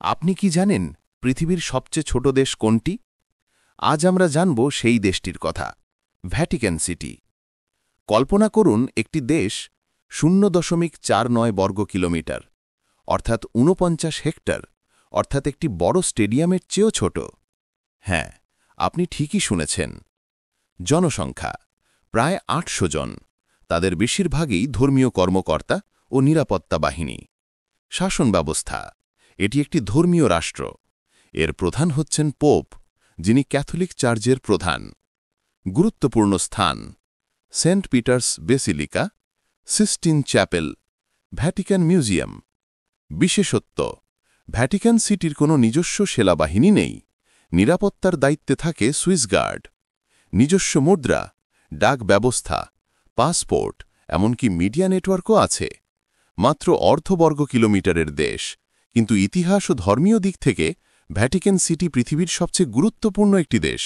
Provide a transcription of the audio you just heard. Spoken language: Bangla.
আপনি কি জানেন পৃথিবীর সবচেয়ে ছোট দেশ কোনটি? আজ আমরা জানব সেই দেশটির কথা, ভ্যাটিকান সিটি। কল্পনা করুন একটি দেশ 0.49 বর্গ কিলোমিটার, অর্থাৎ 49 হেক্টর, অর্থাৎ একটি বড় স্টেডিয়ামের চেয়েও ছোট। হ্যাঁ, আপনি ঠিকই শুনেছেন। জনসংখ্যা প্রায় 800 জন, তাদের বেশিরভাগই ধর্মীয় কর্মকর্তা ও নিরাপত্তা বাহিনী। শাসন ব্যবস্থা, এটি একটি ধর্মীয় রাষ্ট্র। এর প্রধান হচ্ছেন পোপ, যিনি ক্যাথলিক চার্চের প্রধান। গুরুত্বপূর্ণ স্থান: Saint Peter's Basilica, Sistine Chapel, Vatican museum. বিশেষত্ব: ভ্যাটিকান সিটির কোনো নিজস্ব সেনাবাহিনী নেই, নিরাপত্তার দায়িত্বে থাকে সুইস গার্ড। নিজস্ব মুদ্রা, ডাক ব্যবস্থা, পাসপোর্ট, এমনকি মিডিয়া নেটওয়ার্কও আছে। মাত্র অর্ধবর্গ কিলোমিটারের দেশ, কিন্তু ইতিহাস ও ধর্মীয় দিক থেকে ভ্যাটিকান সিটি পৃথিবীর সবচেয়ে গুরুত্বপূর্ণ একটি দেশ।